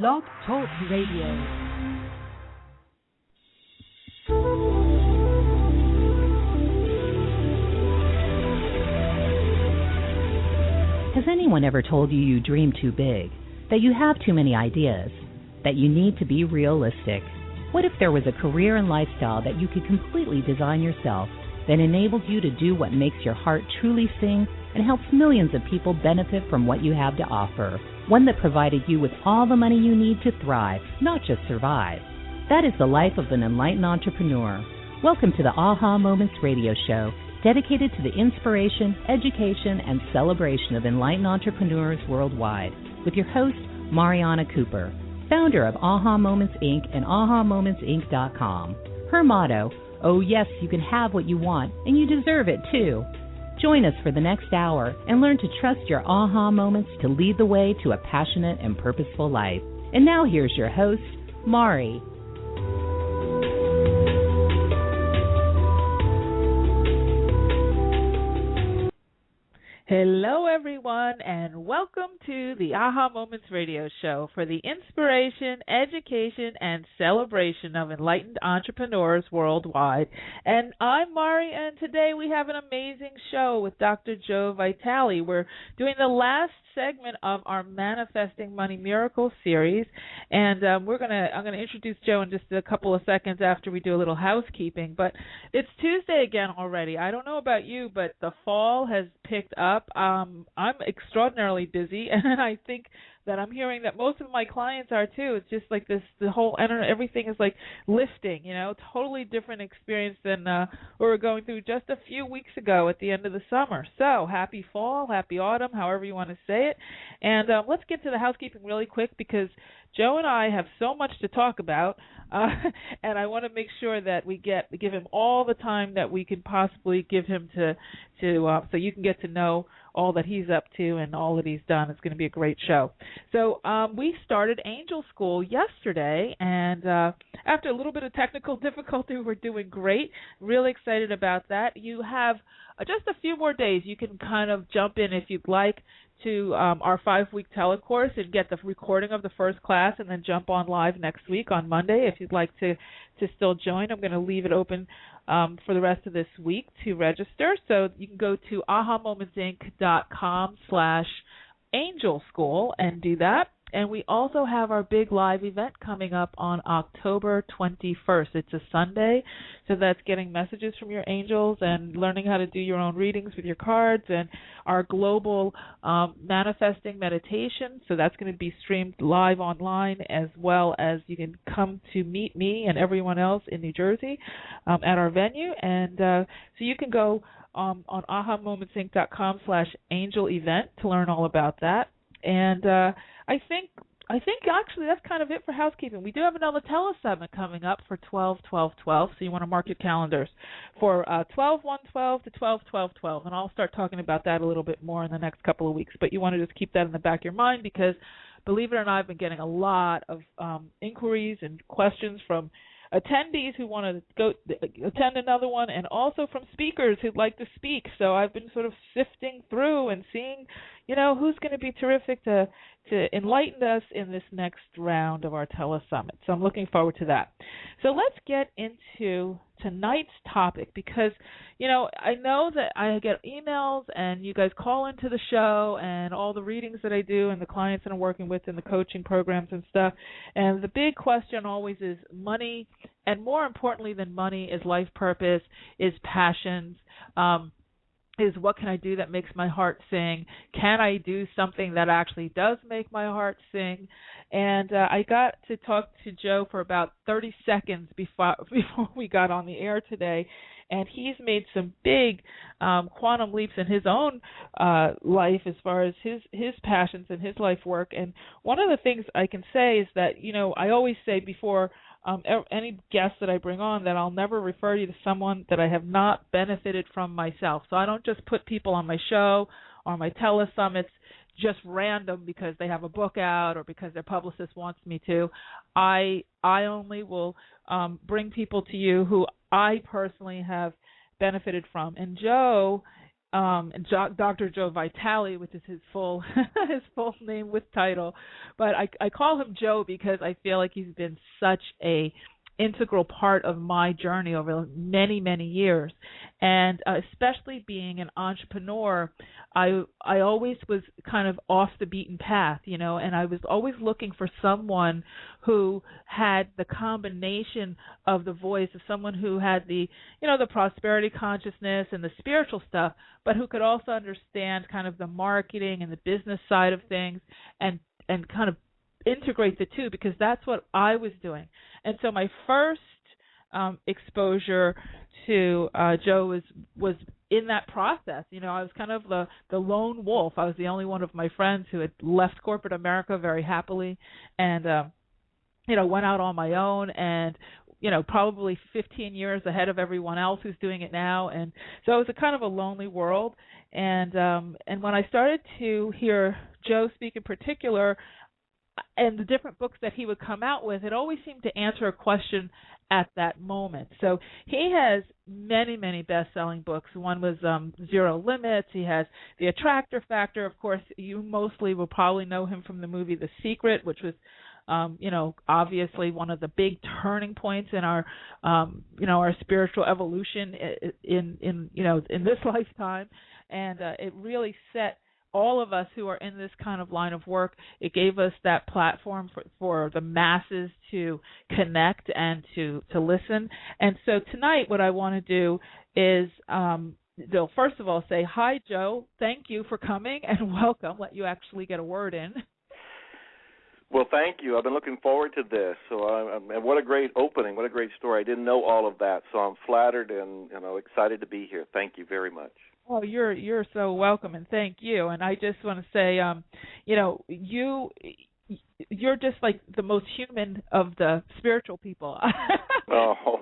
Blog Talk Radio. Has anyone ever told you you dream too big, that you have too many ideas, that you need to be realistic? What if there was a career and lifestyle that you could completely design yourself that enables you to do what makes your heart truly sing and helps millions of people benefit from what you have to offer? One that provided you with all the money you need to thrive, not just survive. That is the life of an enlightened entrepreneur. Welcome to the Aha Moments radio show, dedicated to the inspiration, education, and celebration of enlightened entrepreneurs worldwide, with your host, Mariana Cooper, founder of Aha Moments Inc. and AhaMomentsInc.com. Her motto, oh yes, you can have what you want, and you deserve it too. Join us for the next hour and learn to trust your aha moments to lead the way to a passionate and purposeful life. And now here's your host, Mari. Hello, everyone, and welcome to the Aha Moments radio show for the inspiration, education, and celebration of enlightened entrepreneurs worldwide. And I'm Mari, and today we have an amazing show with Dr. Joe Vitale. We're doing the last segment of our Manifesting Money Miracle series, and I'm going to introduce Joe in just a couple of seconds after we do a little housekeeping. But it's Tuesday again already. I don't know about you, but the fall has picked up. I'm extraordinarily busy, and I think that I'm hearing that most of my clients are too. It's just like this, the whole everything is like lifting, totally different experience than we were going through just a few weeks ago at the end of the summer. So happy fall, happy autumn, however you want to say it. And let's get to the housekeeping really quick because Joe and I have so much to talk about, and I want to make sure that we give him all the time that we can possibly give him to so you can get to know all that he's up to and all that he's done. It's going to be a great show. So we started Angel School yesterday, and after a little bit of technical difficulty, we're doing great. Really excited about that. You have just a few more days. You can kind of jump in if you'd like to our 5-week telecourse and get the recording of the first class and then jump on live next week on Monday if you'd like to still join. I'm going to leave it open for the rest of this week to register. So you can go to ahamomentsinc.com/angel school and do that. And we also have our big live event coming up on October 21st. It's a Sunday, so that's getting messages from your angels and learning how to do your own readings with your cards and our global manifesting meditation. So that's going to be streamed live online, as well as you can come to meet me and everyone else in New Jersey at our venue. And so you can go on ahamomentsinc.com/angel event to learn all about that. And I think actually that's kind of it for housekeeping. We do have another telesummit coming up for 12-12-12, so you want to mark your calendars for 12-1-12 to 12-12-12, and I'll start talking about that a little bit more in the next couple of weeks. But you want to just keep that in the back of your mind because, believe it or not, I've been getting a lot of inquiries and questions from attendees who want to go attend another one, and also from speakers who'd like to speak. So I've been sort of sifting through and seeing, who's going to be terrific to enlighten us in this next round of our telesummit. So I'm looking forward to that. So let's get into tonight's topic because, I know that I get emails and you guys call into the show and all the readings that I do and the clients that I'm working with and the coaching programs and stuff. And the big question always is money, and more importantly than money is life purpose, is passions, is what can I do that makes my heart sing? Can I do something that actually does make my heart sing? And I got to talk to Joe for about 30 seconds before we got on the air today, and he's made some big quantum leaps in his own life as far as his passions and his life work. And one of the things I can say is that, I always say before any guest that I bring on that I'll never refer you to someone that I have not benefited from myself. So I don't just put people on my show or my telesummits just random because they have a book out or because their publicist wants me to. I only will bring people to you who I personally have benefited from. And Joe and Dr. Joe Vitale, which is his full his full name with title, but I call him Joe because I feel like he's been such a integral part of my journey over many, many years. And especially being an entrepreneur, I always was kind of off the beaten path, and I was always looking for someone who had the combination of the voice of someone who had the prosperity consciousness and the spiritual stuff, but who could also understand kind of the marketing and the business side of things, and kind of integrate the two, because that's what I was doing. And so my first exposure to Joe was in that process. I was kind of the lone wolf. I was the only one of my friends who had left corporate America very happily, and went out on my own, and probably 15 years ahead of everyone else who's doing it now. And so it was a kind of a lonely world. And when I started to hear Joe speak in particular, and the different books that he would come out with, it always seemed to answer a question at that moment. So he has many, many best-selling books. One was Zero Limits. He has The Attractor Factor. Of course, you mostly will probably know him from the movie The Secret, which was obviously one of the big turning points in our our spiritual evolution in this lifetime. And it really set all of us who are in this kind of line of work, it gave us that platform for the masses to connect and to listen. And so tonight what I want to do is, they'll first of all say, hi, Joe, thank you for coming and welcome, let you actually get a word in. Well, thank you. I've been looking forward to this. And what a great opening, what a great story. I didn't know all of that, so I'm flattered and excited to be here. Thank you very much. Oh, you're so welcome, and thank you. And I just want to say, you're just like the most human of the spiritual people. Oh,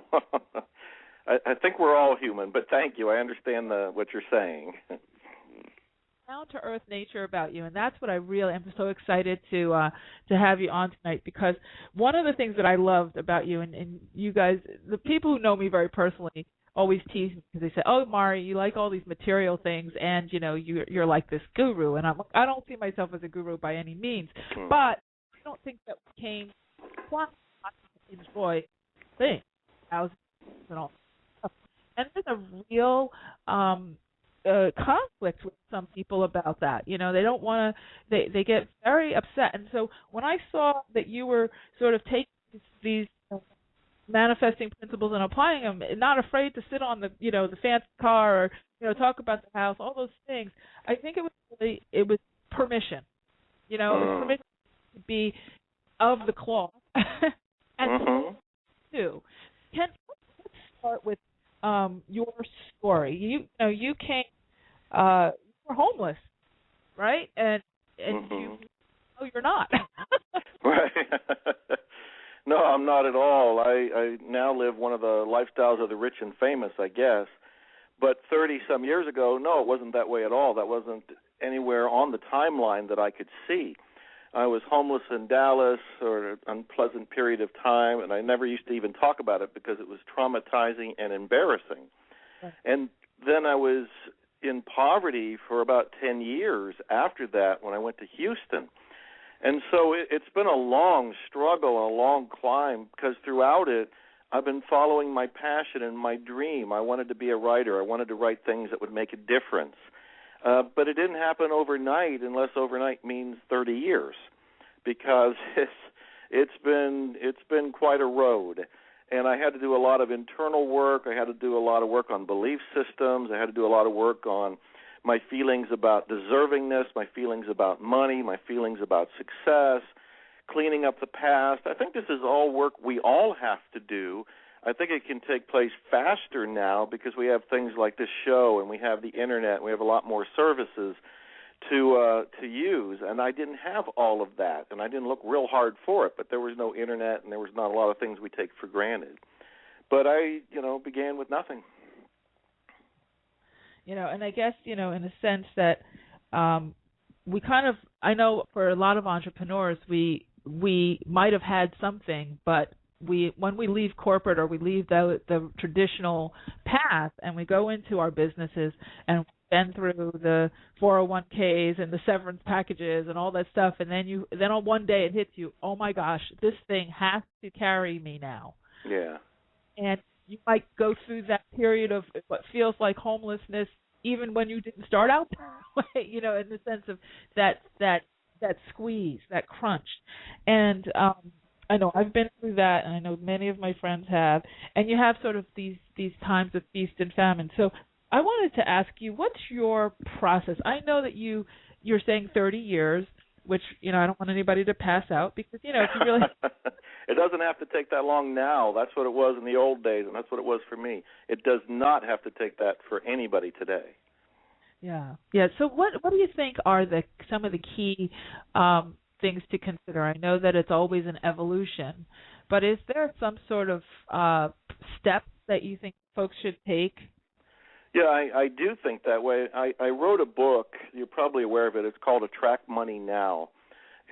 I think we're all human, but thank you. I understand what you're saying. Down-to-earth nature about you, and that's what I really am so excited to have you on tonight, because one of the things that I loved about you, and you guys, the people who know me very personally, always tease me because they say, "Oh, Mari, you like all these material things, and you're like this guru." And I don't see myself as a guru by any means, but I don't think that we came to enjoy things, houses, and all stuff. And there's a real conflict with some people about that. They don't want to. They get very upset. And so when I saw that you were sort of taking these manifesting principles and applying them, not afraid to sit on the fancy car or talk about the house, all those things, I think it was permission. It was permission to be of the cloth and too. Let's start with your story. You came, you were homeless, right? And you're not. Right. No, I'm not at all. I now live one of the lifestyles of the rich and famous, I guess. But 30-some years ago, no, it wasn't that way at all. That wasn't anywhere on the timeline that I could see. I was homeless in Dallas for an unpleasant period of time, and I never used to even talk about it because it was traumatizing and embarrassing. Right. And then I was in poverty for about 10 years after that when I went to Houston. And so it's been a long struggle, a long climb, because throughout it, I've been following my passion and my dream. I wanted to be a writer. I wanted to write things that would make a difference. But it didn't happen overnight, unless overnight means 30 years, because it's been quite a road. And I had to do a lot of internal work. I had to do a lot of work on belief systems. I had to do a lot of work on my feelings about deservingness, my feelings about money, my feelings about success, cleaning up the past. I think this is all work we all have to do. I think it can take place faster now because we have things like this show and we have the internet and we have a lot more services to use. And I didn't have all of that, and I didn't look real hard for it, but there was no internet and there was not a lot of things we take for granted. But I, began with nothing. And I guess, in a sense that we kind of, I know for a lot of entrepreneurs, we might have had something, but when we leave corporate or we leave the traditional path and we go into our businesses and been through the 401ks and the severance packages and all that stuff, and then on one day it hits you, oh my gosh, this thing has to carry me now. Yeah. And you might go through that period of what feels like homelessness, even when you didn't start out that way, in the sense of that squeeze, that crunch. And I know I've been through that, and I know many of my friends have. And you have sort of these times of feast and famine. So I wanted to ask you, what's your process? I know that you're saying 30 years, which, I don't want anybody to pass out because, if you really... It doesn't have to take that long now. That's what it was in the old days, and that's what it was for me. It does not have to take that for anybody today. Yeah. Yeah. So what do you think are some of the key things to consider? I know that it's always an evolution, but is there some sort of steps that you think folks should take? Yeah, I do think that way. I wrote a book. You're probably aware of it. It's called Attract Money Now,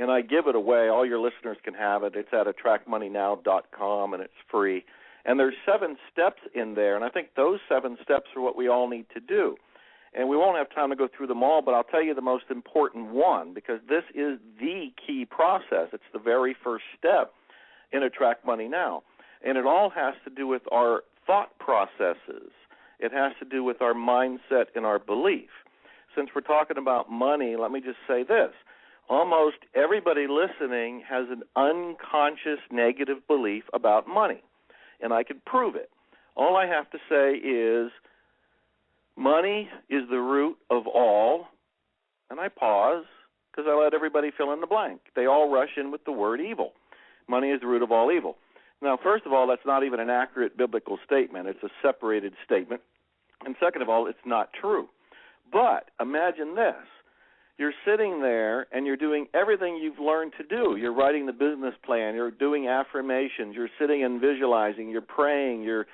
and I give it away. All your listeners can have it. It's at attractmoneynow.com, and it's free. And there's 7 steps in there, and I think those 7 steps are what we all need to do. And we won't have time to go through them all, but I'll tell you the most important one, because this is the key process. It's the very first step in Attract Money Now. And it all has to do with our thought processes. It has to do with our mindset and our belief. Since we're talking about money, let me just say this. Almost everybody listening has an unconscious negative belief about money, and I can prove it. All I have to say is money is the root of all, and I pause because I let everybody fill in the blank. They all rush in with the word evil. Money is the root of all evil. Now, first of all, that's not even an accurate biblical statement. It's a separated statement. And second of all, it's not true. But imagine this. You're sitting there and you're doing everything you've learned to do. You're writing the business plan. You're doing affirmations. You're sitting and visualizing. You're praying. You're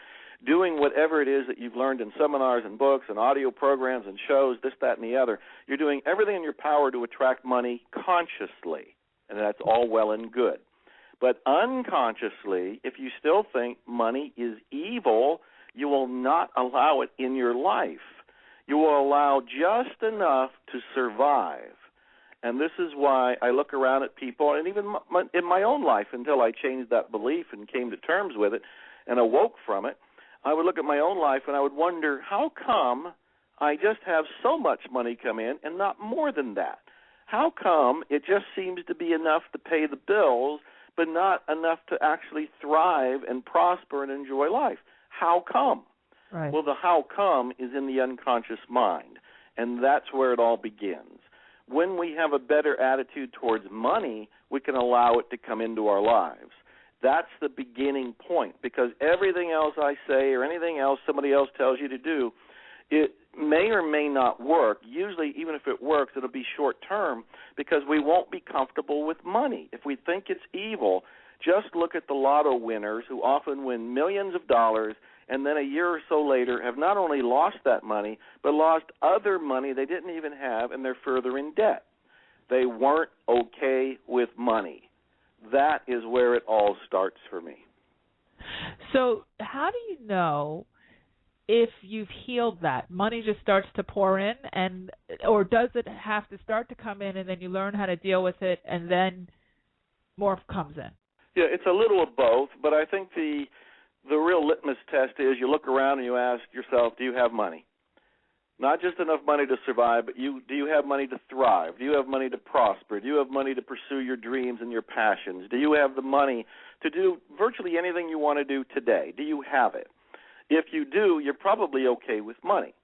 doing whatever it is that you've learned in seminars and books and audio programs and shows, this, that, and the other. You're doing everything in your power to attract money consciously, and that's all well and good. But unconsciously, if you still think money is evil, you will not allow it in your life. You will allow just enough to survive. And this is why I look around at people, and even in my own life, until I changed that belief and came to terms with it and awoke from it, I would look at my own life and I would wonder, how come I just have so much money come in and not more than that? How come it just seems to be enough to pay the bills, but not enough to actually thrive and prosper and enjoy life? How come? Right. Well, the how come is in the unconscious mind, and that's where it all begins. When we have a better attitude towards money, we can allow it to come into our lives. That's the beginning point, because everything else I say or anything else somebody else tells you to do, it may or may not work. Usually, even if it works, it'll be short term because we won't be comfortable with money. If we think it's evil, just look at the lotto winners who often win millions of dollars and then a year or so later have not only lost that money, but lost other money they didn't even have, and they're further in debt. They weren't okay with money. That is where it all starts for me. So how do you know if you've healed that? Money just starts to pour in, or does it have to start to come in and then you learn how to deal with it and then more comes in? Yeah, it's a little of both, but I think the real litmus test is you look around and you ask yourself, do you have money? Not just enough money to survive, but do you have money to thrive? Do you have money to prosper? Do you have money to pursue your dreams and your passions? Do you have the money to do virtually anything you want to do today? Do you have it? If you do, you're probably okay with money.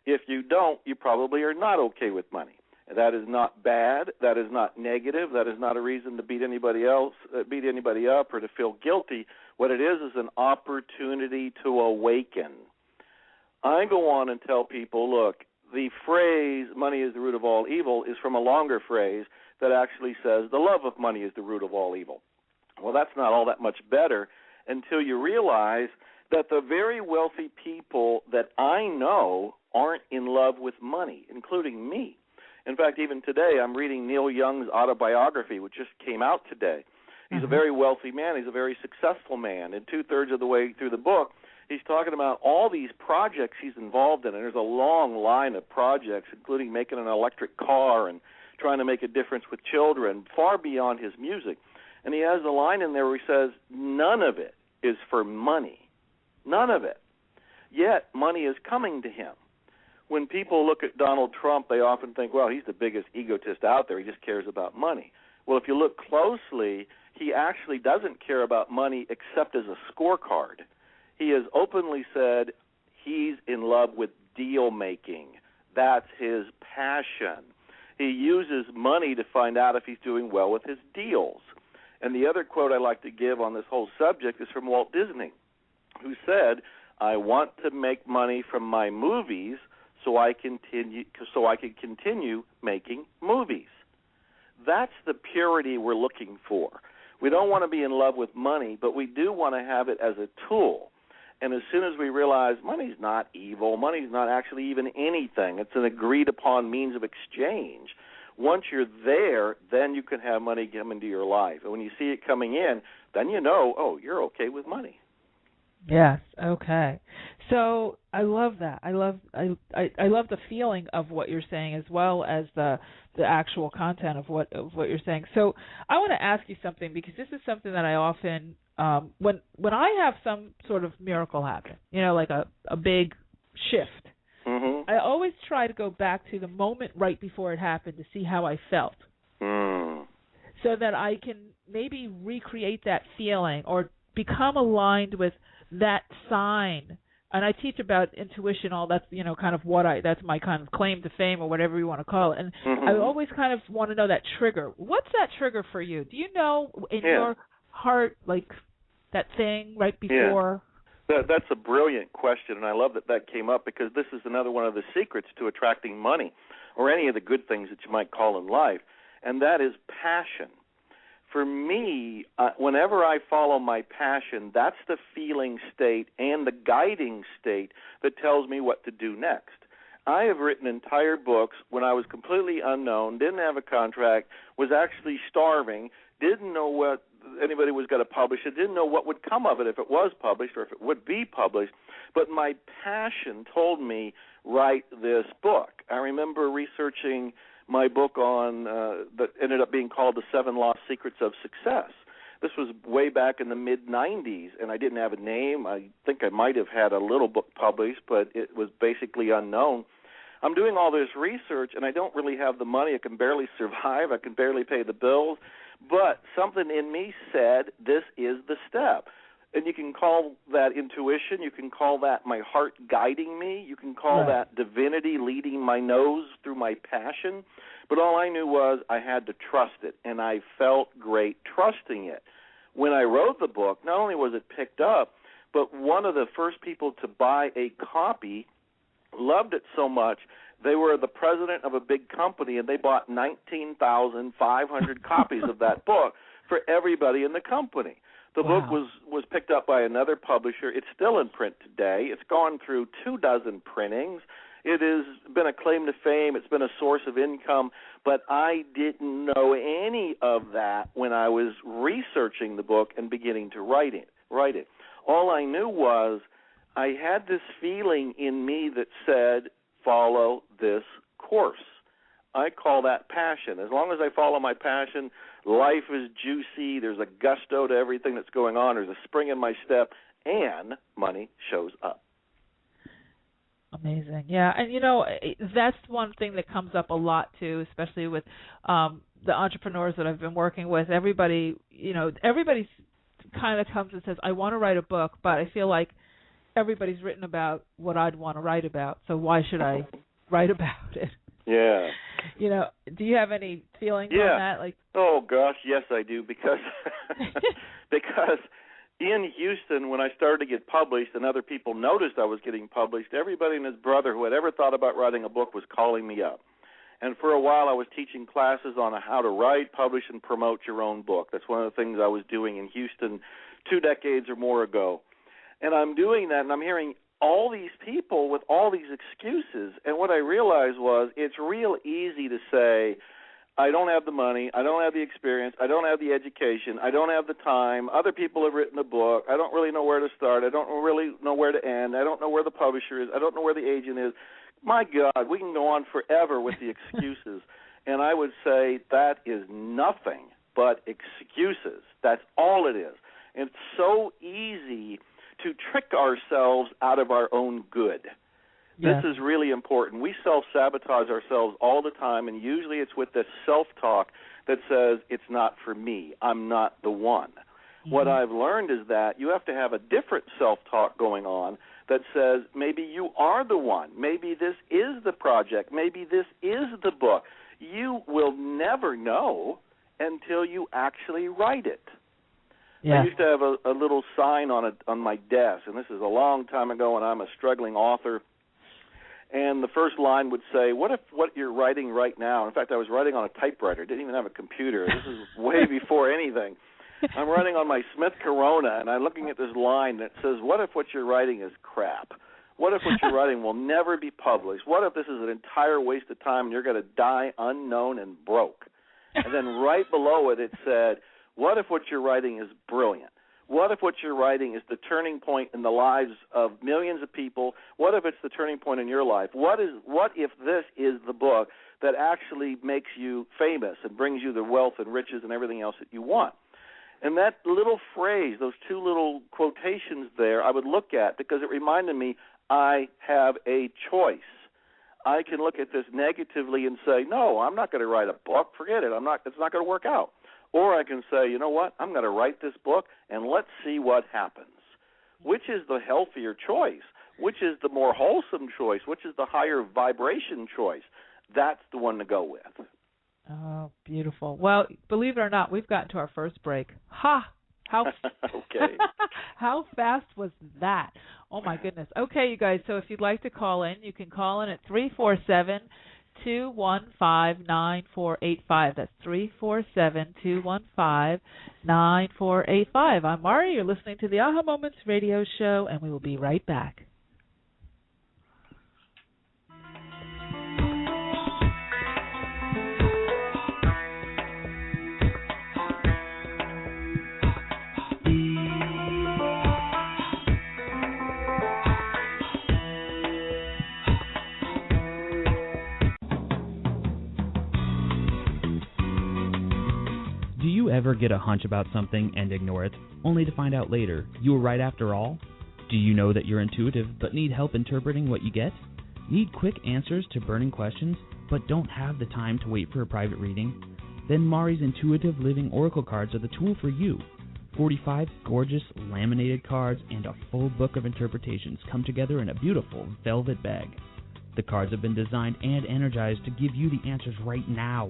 If you don't, you probably are not okay with money. That is not bad. That is not negative. That is not a reason to beat anybody up or to feel guilty. What it is an opportunity to awaken. I go on and tell people, look, the phrase, money is the root of all evil, is from a longer phrase that actually says the love of money is the root of all evil. Well, that's not all that much better until you realize that the very wealthy people that I know aren't in love with money, including me. In fact, even today, I'm reading Neil Young's autobiography, which just came out today. He's a very wealthy man. He's a very successful man. And 2/3 of the way through the book, He's talking about all these projects he's involved in, and there's a long line of projects, including making an electric car and trying to make a difference with children, far beyond his music. And he has a line in there where he says, none of it is for money. None of it. Yet money is coming to him. When people look at Donald Trump, they often think, well, he's the biggest egotist out there. He just cares about money. Well, if you look closely, he actually doesn't care about money except as a scorecard. He has openly said he's in love with deal making. That's his passion. He uses money to find out if he's doing well with his deals. And the other quote I like to give on this whole subject is from Walt Disney, who said, I want to make money from my movies so I can continue making movies. That's the purity we're looking for. We don't want to be in love with money, but we do want to have it as a tool. And as soon as we realize money's not evil, money's not actually even anything, it's an agreed-upon means of exchange. Once you're there, then you can have money come into your life. And when you see it coming in, then you know, oh, you're okay with money. Yes. Okay. So I love that. I love the feeling of what you're saying as well as the actual content of what you're saying. So I want to ask you something, because this is something that I often when I have some sort of miracle happen, like a big shift, mm-hmm. I always try to go back to the moment right before it happened to see how I felt, so that I can maybe recreate that feeling or become aligned with that sign. And I teach about intuition, all that's, kind of that's my kind of claim to fame or whatever you want to call it. And mm-hmm. I always kind of want to know that trigger. What's that trigger for you? Do you know in your heart, like that thing right before? Yeah. That's a brilliant question, and I love that came up, because this is another one of the secrets to attracting money or any of the good things that you might call in life, and that is passion. For me, whenever I follow my passion, that's the feeling state and the guiding state that tells me what to do next. I have written entire books when I was completely unknown, didn't have a contract, was actually starving, didn't know what anybody was going to publish it, didn't know what would come of it if it was published or if it would be published, but my passion told me, write this book. I remember researching my book on that ended up being called The 7 Lost Secrets of Success. This was way back in the mid-'90s, and I didn't have a name. I think I might have had a little book published, but it was basically unknown. I'm doing all this research, and I don't really have the money. I can barely survive. I can barely pay the bills. But something in me said, this is the step. And you can call that intuition. You can call that my heart guiding me. You can call that divinity leading my nose through my passion. But all I knew was I had to trust it, and I felt great trusting it. When I wrote the book, not only was it picked up, but one of the first people to buy a copy loved it so much, they were the president of a big company, and they bought 19,500 copies of that book for everybody in the company. The book was picked up by another publisher. It's still in print today. It's gone through 24 printings. It has been a claim to fame. It's been a source of income. But I didn't know any of that when I was researching the book and beginning to write it. All I knew was I had this feeling in me that said, follow this course. I call that passion. As long as I follow my passion, life is juicy. There's a gusto to everything that's going on. There's a spring in my step, and money shows up. Amazing. Yeah, and that's one thing that comes up a lot too, especially with the entrepreneurs that I've been working with. Everybody kind of comes and says, I want to write a book, but I feel like everybody's written about what I'd want to write about, so why should I write about it? Yeah. Do you have any feelings on that? Like, oh gosh, yes I do, because in Houston, when I started to get published and other people noticed I was getting published, everybody and his brother who had ever thought about writing a book was calling me up. And for a while I was teaching classes on how to write, publish, and promote your own book. That's one of the things I was doing in Houston 2 decades or more ago. And I'm doing that, and I'm hearing all these people with all these excuses. And what I realized was it's real easy to say, I don't have the money, I don't have the experience, I don't have the education, I don't have the time, other people have written a book, I don't really know where to start, I don't really know where to end, I don't know where the publisher is, I don't know where the agent is. My God, we can go on forever with the excuses. And I would say that is nothing but excuses. That's all it is. And it's so easy to trick ourselves out of our own good. Yes. This is really important. We self-sabotage ourselves all the time, and usually it's with this self-talk that says, it's not for me, I'm not the one. Mm-hmm. What I've learned is that you have to have a different self-talk going on that says, maybe you are the one, maybe this is the project, maybe this is the book. You will never know until you actually write it. Yeah. I used to have a little sign on my desk, and this is a long time ago, and I'm a struggling author. And the first line would say, what if what you're writing right now, in fact, I was writing on a typewriter, didn't even have a computer. This is way before anything. I'm writing on my Smith Corona, and I'm looking at this line that says, what if what you're writing is crap? What if what you're writing will never be published? What if this is an entire waste of time and you're going to die unknown and broke? And then right below it, it said, what if what you're writing is brilliant? What if what you're writing is the turning point in the lives of millions of people? What if it's the turning point in your life? What if this is the book that actually makes you famous and brings you the wealth and riches and everything else that you want? And that little phrase, those two little quotations there, I would look at because it reminded me I have a choice. I can look at this negatively and say, no, I'm not going to write a book. Forget it. It's not going to work out. Or I can say, you know what, I'm going to write this book and let's see what happens. Which is the healthier choice? Which is the more wholesome choice? Which is the higher vibration choice? That's the one to go with. Oh, beautiful. Well, believe it or not, we've gotten to our first break. Ha! How okay. How fast was that? Oh, my goodness. Okay, you guys, so if you'd like to call in, you can call in at 347-215-9485. That's 347-215-9485. I'm Mari. You're listening to the Aha Moments radio show, and we will be right back. Do you ever get a hunch about something and ignore it, only to find out later you were right after all? Do you know that you're intuitive but need help interpreting what you get? Need quick answers to burning questions but don't have the time to wait for a private reading? Then Mari's Intuitive Living Oracle cards are the tool for you. 45 gorgeous laminated cards and a full book of interpretations come together in a beautiful velvet bag. The cards have been designed and energized to give you the answers right now.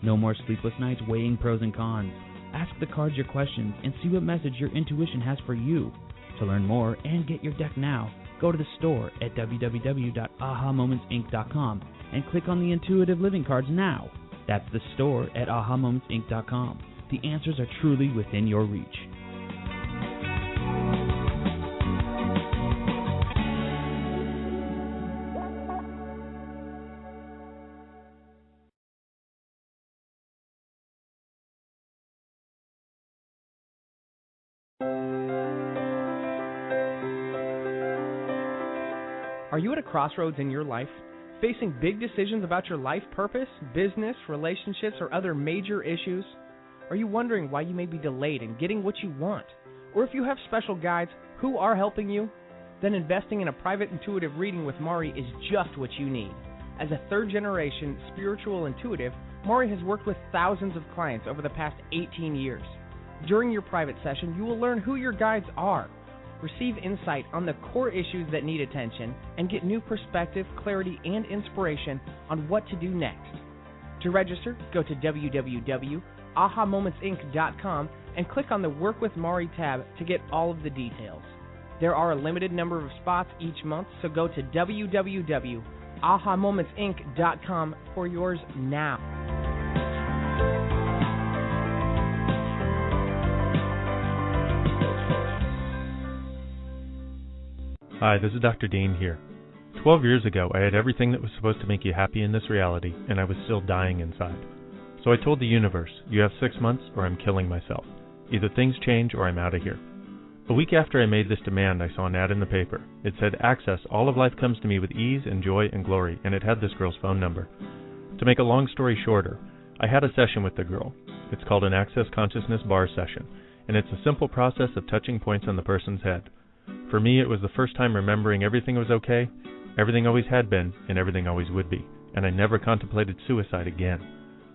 No more sleepless nights weighing pros and cons. Ask the cards your questions and see what message your intuition has for you. To learn more and get your deck now, go to the store at www.ahamomentsinc.com and click on the Intuitive Living cards now. That's the store at ahamomentsinc.com. The answers are truly within your reach. Are you at a crossroads in your life, facing big decisions about your life purpose, business, relationships, or other major issues? Are you wondering why you may be delayed in getting what you want? Or if you have special guides who are helping you? Then investing in a private intuitive reading with Mari is just what you need. As a third-generation spiritual intuitive, Mari has worked with thousands of clients over the past 18 years. During your private session, you will learn who your guides are, receive insight on the core issues that need attention, and get new perspective, clarity, and inspiration on what to do next. To register, go to www.ahamomentsinc.com and click on the Work with Mari tab to get all of the details. There are a limited number of spots each month, so go to www.ahamomentsinc.com for yours now. Hi, this is Dr. Dean here. 12 years ago, I had everything that was supposed to make you happy in this reality, and I was still dying inside. So I told the universe, you have 6 months or I'm killing myself. Either things change or I'm out of here. A week after I made this demand, I saw an ad in the paper. It said, access, all of life comes to me with ease and joy and glory, and it had this girl's phone number. To make a long story shorter, I had a session with the girl. It's called an Access Consciousness Bar session, and it's a simple process of touching points on the person's head. For me, it was the first time remembering everything was okay, everything always had been, and everything always would be, and I never contemplated suicide again.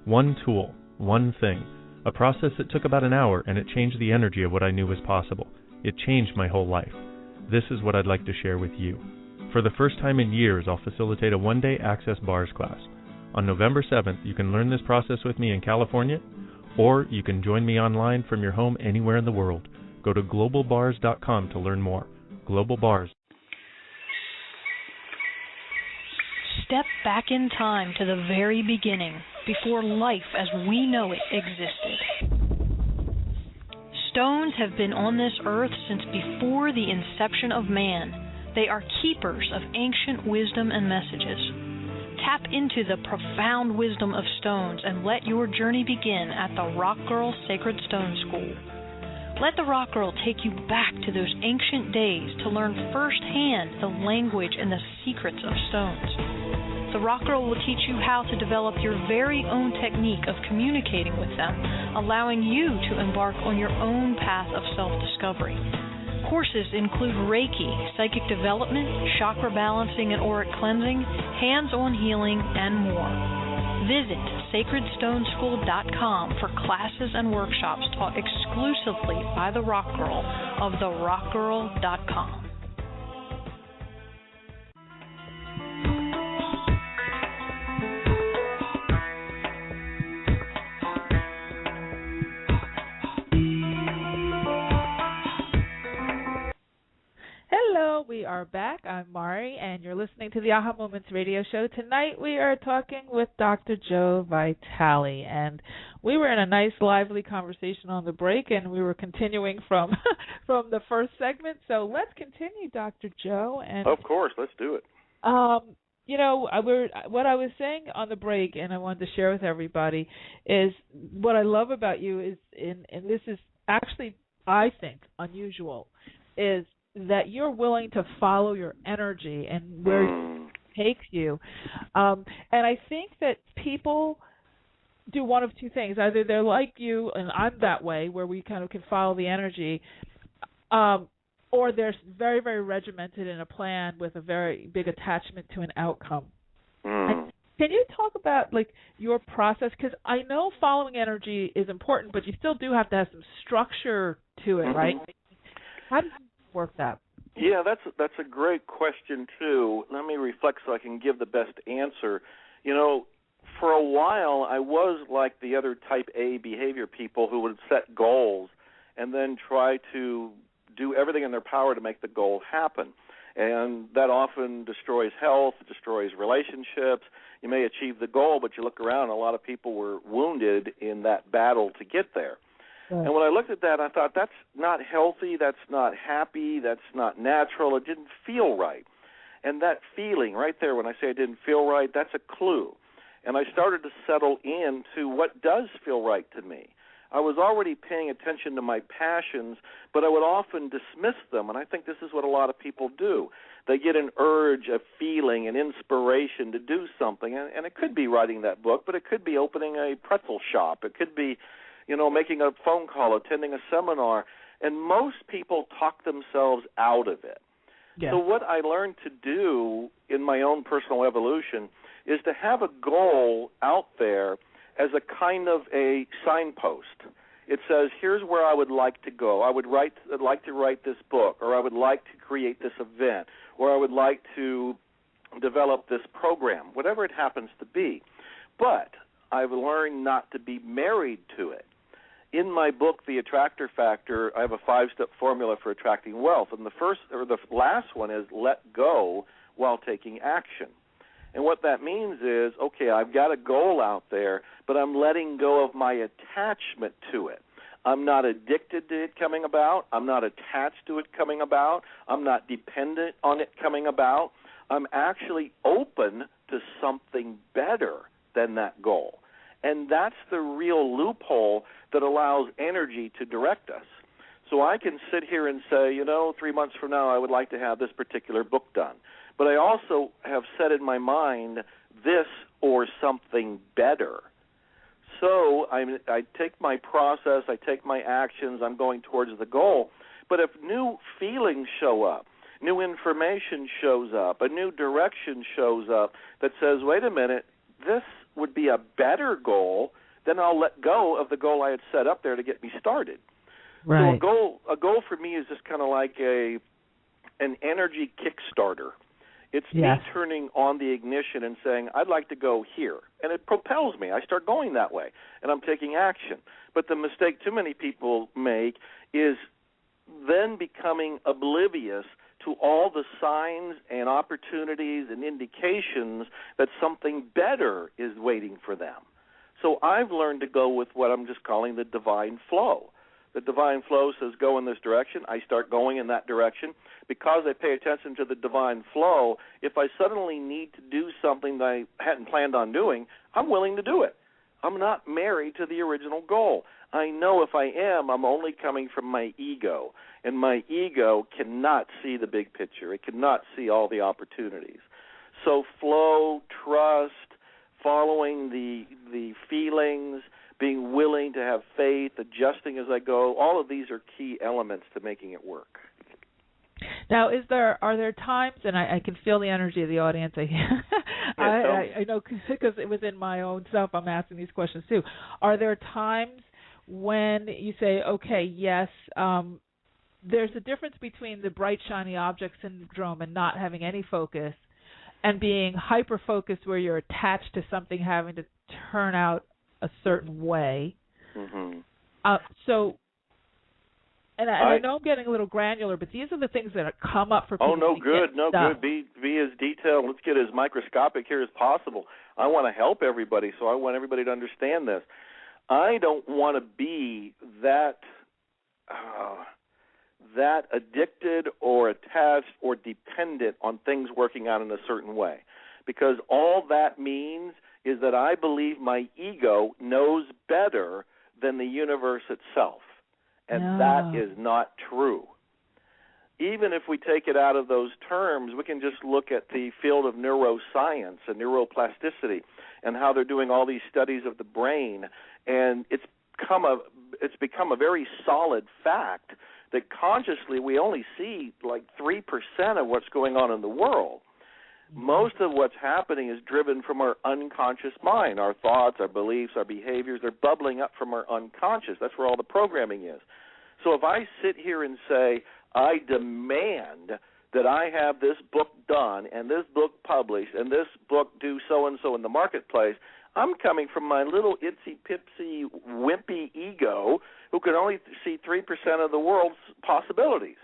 One tool, one thing, a process that took about an hour, and it changed the energy of what I knew was possible. It changed my whole life. This is what I'd like to share with you. For the first time in years, I'll facilitate a one-day Access Bars class. On November 7th, you can learn this process with me in California, or you can join me online from your home anywhere in the world. Go to globalbars.com to learn more. Global Bars. Step back in time to the very beginning, before life as we know it existed. Stones have been on this earth since before the inception of man. They are keepers of ancient wisdom and messages. Tap into the profound wisdom of stones and let your journey begin at the Rock Girl Sacred Stone School. Let the Rock Girl take you back to those ancient days to learn firsthand the language and the secrets of stones. The Rock Girl will teach you how to develop your very own technique of communicating with them, allowing you to embark on your own path of self-discovery. Courses include Reiki, psychic development, chakra balancing and auric cleansing, hands-on healing, and more. Visit sacredstoneschool.com for classes and workshops taught exclusively by the Rock Girl of therockgirl.com. Hello, we are back. I'm Mari, and you're listening to the Aha Moments radio show. Tonight we are talking with Dr. Joe Vitale, and we were in a nice, lively conversation on the break, and we were continuing from the first segment. So let's continue, Dr. Joe. And of course, let's do it. What I was saying on the break, and I wanted to share with everybody, is what I love about you is, and this is actually, I think, unusual, is that you're willing to follow your energy and where it takes you. And I think that people do one of two things. Either they're like you, and I'm that way, where we kind of can follow the energy, or they're very, very regimented in a plan with a very big attachment to an outcome. Can you talk about, like, your process? Because I know following energy is important, but you still do have to have some structure to it, right? How do you work that? Yeah, that's a great question, too. Let me reflect so I can give the best answer. You know, for a while, I was like the other type A behavior people who would set goals and then try to do everything in their power to make the goal happen. And that often destroys health, destroys relationships. You may achieve the goal, but you look around, a lot of people were wounded in that battle to get there. Right. And when I looked at that, I thought, that's not healthy, that's not happy, that's not natural, it didn't feel right. And that feeling right there, when I say it didn't feel right, that's a clue. And I started to settle into what does feel right to me. I was already paying attention to my passions, but I would often dismiss them, and I think this is what a lot of people do. They get an urge, a feeling, an inspiration to do something, and it could be writing that book, but it could be opening a pretzel shop. It could be, making a phone call, attending a seminar, and most people talk themselves out of it. Yeah. So what I learned to do in my own personal evolution is to have a goal out there as a kind of a signpost. It says, here's where I would like to go. I'd like to write this book, or I would like to create this event, or I would like to develop this program, whatever it happens to be. But I've learned not to be married to it. In my book, The Attractor Factor, I have a 5-step formula for attracting wealth, and the last one is let go while taking action. And what that means is, okay, I've got a goal out there, but I'm letting go of my attachment to it. I'm not addicted to it coming about. I'm not attached to it coming about. I'm not dependent on it coming about. I'm actually open to something better than that goal. And that's the real loophole that allows energy to direct us. So I can sit here and say, 3 months from now I would like to have this particular book done. But I also have set in my mind this or something better. So I take my process, I take my actions, I'm going towards the goal. But if new feelings show up, new information shows up, a new direction shows up that says, wait a minute, this would be a better goal, then I'll let go of the goal I had set up there to get me started. Right. So a goal for me is just kind of like an energy kickstarter. It's me turning on the ignition and saying, I'd like to go here. And it propels me. I start going that way, and I'm taking action. But the mistake too many people make is then becoming oblivious to all the signs and opportunities and indications that something better is waiting for them. So I've learned to go with what I'm just calling the divine flow. The divine flow says go in this direction. I start going in that direction. Because I pay attention to the divine flow, if I suddenly need to do something that I hadn't planned on doing, I'm willing to do it. I'm not married to the original goal. I know if I am, I'm only coming from my ego, and my ego cannot see the big picture. It cannot see all the opportunities. So flow, trust, following the feelings, being willing to have faith, adjusting as I go, all of these are key elements to making it work. Now, are there times, and I can feel the energy of the audience. I know because it was in my own self. I'm asking these questions too. Are there times when you say, okay, yes, there's a difference between the bright, shiny object syndrome and not having any focus, and being hyper-focused where you're attached to something having to turn out a certain way. Mm-hmm. And I know I'm getting a little granular, but these are the things that come up for people. Oh, no good. Be as detailed. Let's get as microscopic here as possible. I want to help everybody, so I want everybody to understand this. I don't want to be that addicted or attached or dependent on things working out in a certain way, because all that means is that I believe my ego knows better than the universe itself. And that is not true. Even if we take it out of those terms, we can just look at the field of neuroscience and neuroplasticity and how they're doing all these studies of the brain. And it's become a very solid fact that consciously we only see like 3% of what's going on in the world. Most of what's happening is driven from our unconscious mind. Our thoughts, our beliefs, our behaviors, they're bubbling up from our unconscious. That's where all the programming is. So if I sit here and say, I demand that I have this book done and this book published and this book do so-and-so in the marketplace, I'm coming from my little itsy-pitsy, wimpy ego who can only see 3% of the world's possibilities.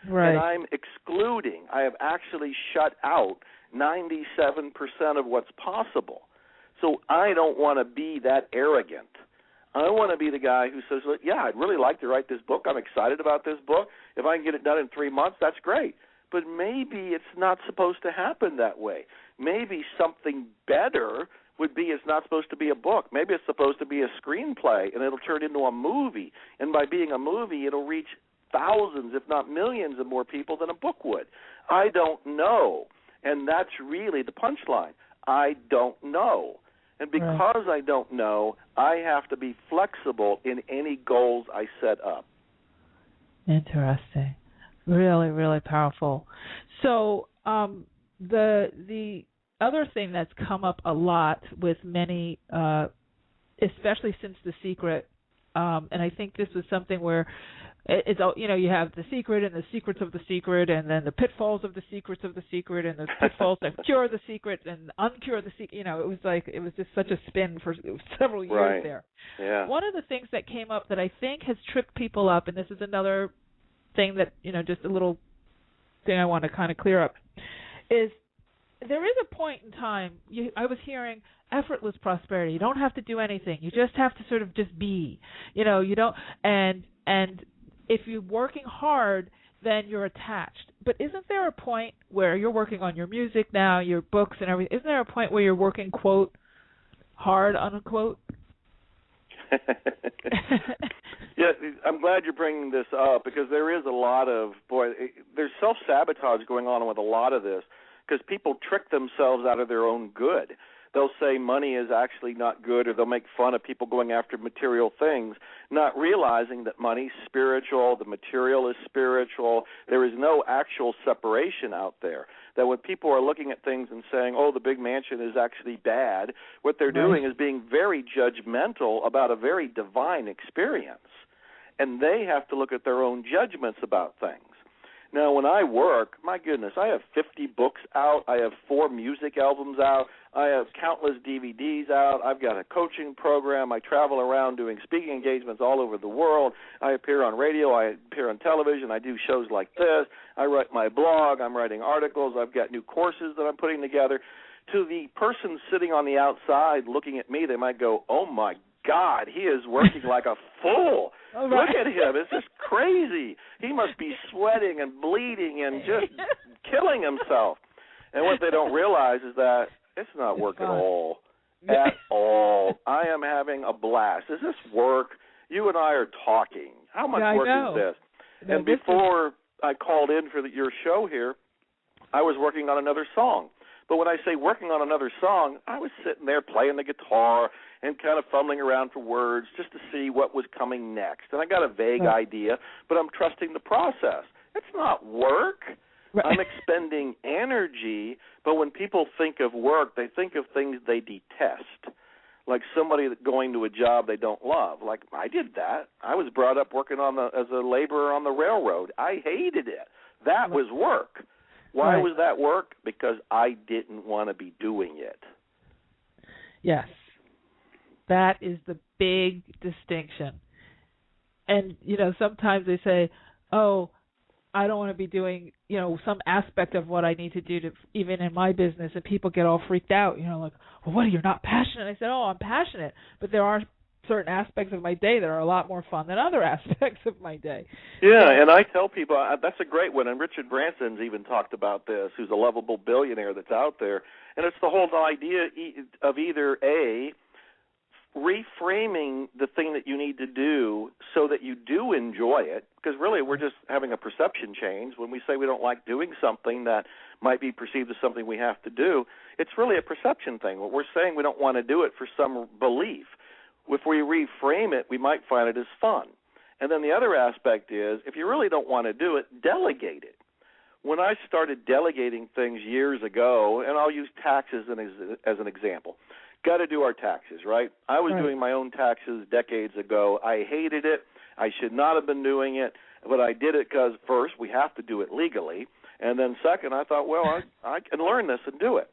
Right. And I'm excluding. I have actually shut out 97% of what's possible. So I don't want to be that arrogant. I want to be the guy who says, well, yeah, I'd really like to write this book. I'm excited about this book. If I can get it done in 3 months, that's great. But maybe it's not supposed to happen that way. Maybe something better would be it's not supposed to be a book. Maybe it's supposed to be a screenplay, and it'll turn into a movie. And by being a movie, it'll reach thousands, if not millions of more people than a book would. I don't know. And that's really the punchline. I don't know. And because I don't know, I have to be flexible in any goals I set up. Interesting. Really, really powerful. So the other thing that's come up a lot with many, especially since The Secret, and I think this was something where it's, you have the secret and the secrets of the secret, and then the pitfalls of the secrets of the secret, and the pitfalls that cure the secret and uncure the secret. It was just such a spin for several years there. Yeah. One of the things that came up that I think has tripped people up, and this is another thing that, just a little thing I want to kind of clear up, is there is a point in time, I was hearing effortless prosperity. You don't have to do anything. You just have to sort of just be. You don't, and if you're working hard, then you're attached. But isn't there a point where you're working on your music now, your books and everything, isn't there a point where you're working, quote, hard, unquote? Yeah, I'm glad you're bringing this up because there is a lot of, there's self-sabotage going on with a lot of this because people trick themselves out of their own good. They'll say money is actually not good, or they'll make fun of people going after material things, not realizing that money's spiritual, the material is spiritual. There is no actual separation out there. That when people are looking at things and saying, oh, the big mansion is actually bad, what they're doing is being very judgmental about a very divine experience. And they have to look at their own judgments about things. Now, when I work, my goodness, I have 50 books out. I have 4 music albums out. I have countless DVDs out. I've got a coaching program. I travel around doing speaking engagements all over the world. I appear on radio. I appear on television. I do shows like this. I write my blog. I'm writing articles. I've got new courses that I'm putting together. To the person sitting on the outside looking at me, they might go, oh, my God, he is working like a fool. Right. Look at him. It's just crazy. He must be sweating and bleeding and just killing himself. And what they don't realize is that it's not work at all. At all. I am having a blast. Is this work? You and I are talking. How much work is this? And before I called in for your show here, I was working on another song. But when I say working on another song, I was sitting there playing the guitar and kind of fumbling around for words just to see what was coming next. And I got a vague idea, but I'm trusting the process. It's not work. I'm expending energy, but when people think of work, they think of things they detest, like somebody going to a job they don't love. Like I did that. I was brought up working as a laborer on the railroad. I hated it. That was work. Why was that work? Because I didn't want to be doing it. Yes. That is the big distinction. And, sometimes they say, oh, I don't want to be doing, some aspect of what I need to do even in my business, and people get all freaked out, like, well, what, you're not passionate? I said, oh, I'm passionate, but there are certain aspects of my day that are a lot more fun than other aspects of my day. Yeah, and I tell people, that's a great one, and Richard Branson's even talked about this, who's a lovable billionaire that's out there, and it's the whole idea of either A, reframing the thing that you need to do so that you do enjoy it, because really we're just having a perception change. When we say we don't like doing something that might be perceived as something we have to do, it's really a perception thing. What we're saying, we don't want to do it for some belief. If we reframe it, we might find it as fun. And then the other aspect is, if you really don't want to do it, delegate it. When I started delegating things years ago, and I'll use taxes as an example, got to do our taxes, right? I was doing my own taxes decades ago. I hated it. I should not have been doing it, but I did it because, first, we have to do it legally, and then second, I thought, well, I can learn this and do it.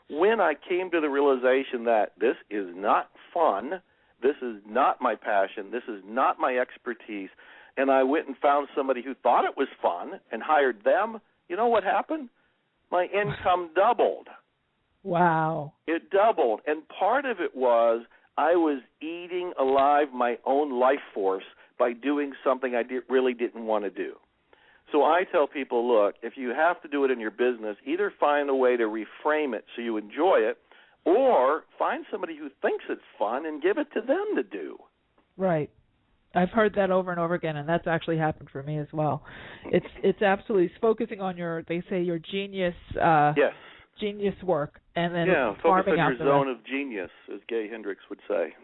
When I came to the realization that this is not fun, this is not my passion, this is not my expertise, and I went and found somebody who thought it was fun and hired them, you know what happened? My income doubled. Wow. It doubled, and part of it was I was eating alive my own life force by doing something I really didn't want to do. So I tell people, look, if you have to do it in your business, either find a way to reframe it so you enjoy it, or find somebody who thinks it's fun and give it to them to do. Right. I've heard that over and over again, and that's actually happened for me as well. It's absolutely focusing on your genius genius work, and then focus on your the zone of genius, as Gay Hendricks would say.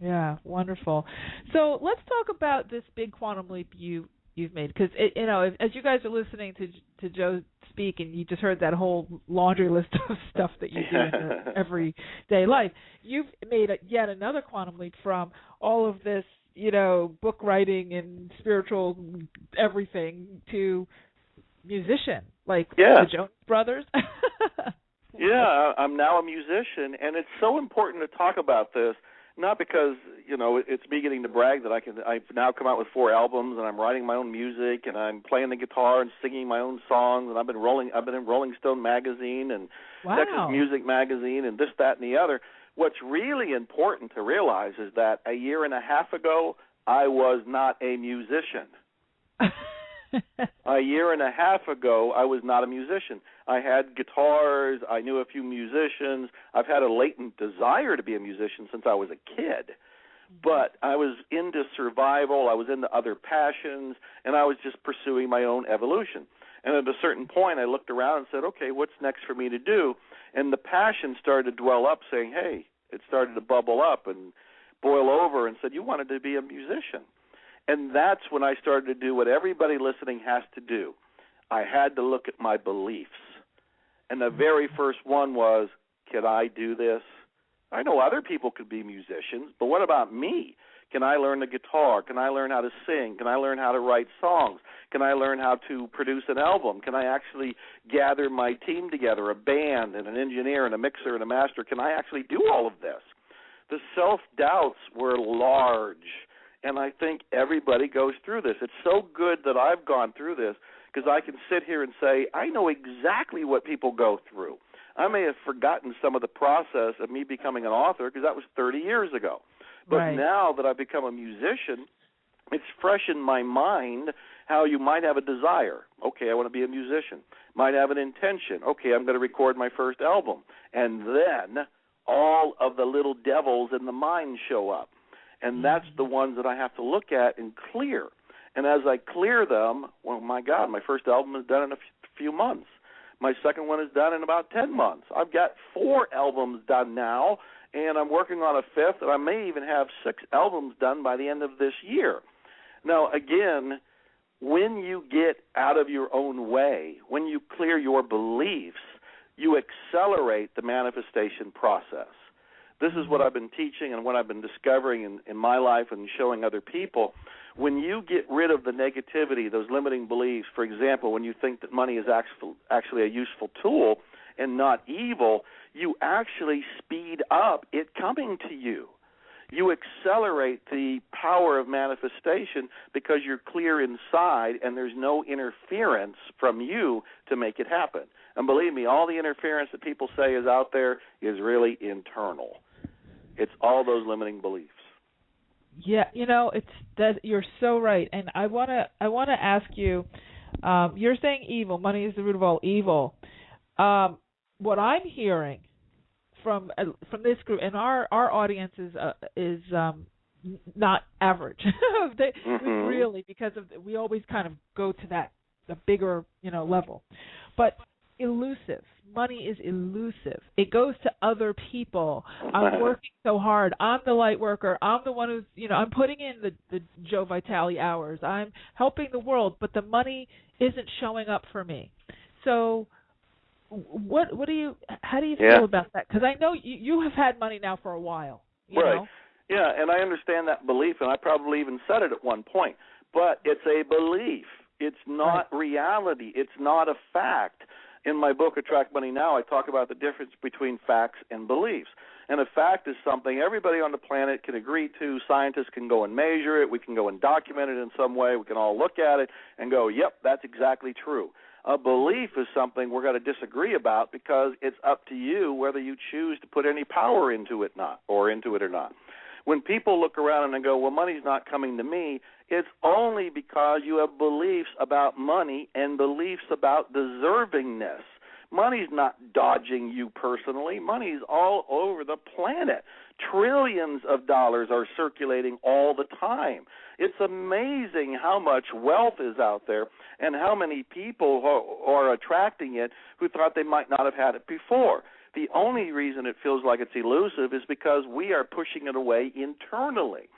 Yeah, wonderful. So let's talk about this big quantum leap you've made, because as you guys are listening to Joe speak, and you just heard that whole laundry list of stuff that you do in your everyday life, you've made yet another quantum leap from all of this, book writing and spiritual everything to musician, like the Jonas Brothers. Yeah, I'm now a musician, and it's so important to talk about this. Not because, it's me getting to brag that I've now come out with 4 albums, and I'm writing my own music, and I'm playing the guitar and singing my own songs, and I've been in Rolling Stone magazine and Texas Music magazine and this, that, and the other. What's really important to realize is that a year and a half ago, I was not a musician. A year and a half ago, I was not a musician. I had guitars. I knew a few musicians. I've had a latent desire to be a musician since I was a kid. But I was into survival, I was into other passions, and I was just pursuing my own evolution. And at a certain point, I looked around and said, okay, what's next for me to do? And the passion started to dwell up, saying, hey, it started to bubble up and boil over, and said, you wanted to be a musician. And that's when I started to do what everybody listening has to do. I had to look at my beliefs. And the very first one was, can I do this? I know other people could be musicians, but what about me? Can I learn the guitar? Can I learn how to sing? Can I learn how to write songs? Can I learn how to produce an album? Can I actually gather my team together, a band and an engineer and a mixer and a master? Can I actually do all of this? The self-doubts were large, and I think everybody goes through this. It's so good that I've gone through this because I can sit here and say, I know exactly what people go through. I may have forgotten some of the process of me becoming an author because that was 30 years ago. But now that I've become a musician, it's fresh in my mind how you might have a desire. Okay, I want to be a musician. Might have an intention. Okay, I'm going to record my first album. And then all of the little devils in the mind show up. And that's the ones that I have to look at and clear. And as I clear them, well, my God, my first album is done in a few months. My second one is done in about 10 months. I've got 4 albums done now, and I'm working on a 5th, and I may even have 6 albums done by the end of this year. Now, again, when you get out of your own way, when you clear your beliefs, you accelerate the manifestation process. This is what I've been teaching and what I've been discovering in my life and showing other people. When you get rid of the negativity, those limiting beliefs, for example, when you think that money is actually a useful tool and not evil, you actually speed up it coming to you. You accelerate the power of manifestation because you're clear inside and there's no interference from you to make it happen. And believe me, all the interference that people say is out there is really internal. It's all those limiting beliefs. Yeah, it's that you're so right, and I wanna ask you. You're saying evil. Money is the root of all evil. What I'm hearing from this group, and our audience is not average. Really, because we always kind of go to the bigger level, but elusive. Money is elusive. It goes to other people. I'm working so hard. I'm the light worker. I'm the one who's, I'm putting in the Joe Vitale hours. I'm helping the world, but the money isn't showing up for me. So how do you feel about that? Because I know you have had money now for a while. You know? Yeah, and I understand that belief, and I probably even said it at one point. But it's a belief. It's not reality. It's not a fact. In my book, Attract Money Now, I talk about the difference between facts and beliefs. And a fact is something everybody on the planet can agree to. Scientists can go and measure it. We can go and document it in some way. We can all look at it and go, yep, that's exactly true. A belief is something we're going to disagree about because it's up to you whether you choose to put any power into it or not. When people look around and they go, well, money's not coming to me, it's only because you have beliefs about money and beliefs about deservingness. Money's not dodging you personally. Money's all over the planet. Trillions of dollars are circulating all the time. It's amazing how much wealth is out there and how many people are attracting it who thought they might not have had it before. The only reason it feels like it's elusive is because we are pushing it away internally.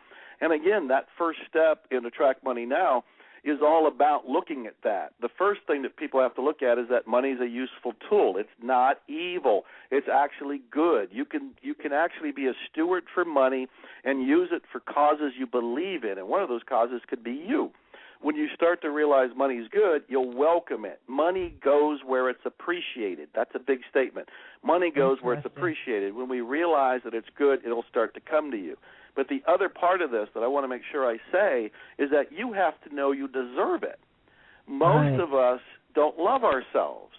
And again, that first step in Attract Money Now is all about looking at that. The first thing that people have to look at is that money is a useful tool. It's not evil. It's actually good. You can actually be a steward for money and use it for causes you believe in, and one of those causes could be you. When you start to realize money is good, you'll welcome it. Money goes where it's appreciated. That's a big statement. Money goes where it's appreciated. When we realize that it's good, it'll start to come to you. But the other part of this that I want to make sure I say is that you have to know you deserve it. Most of us don't love ourselves.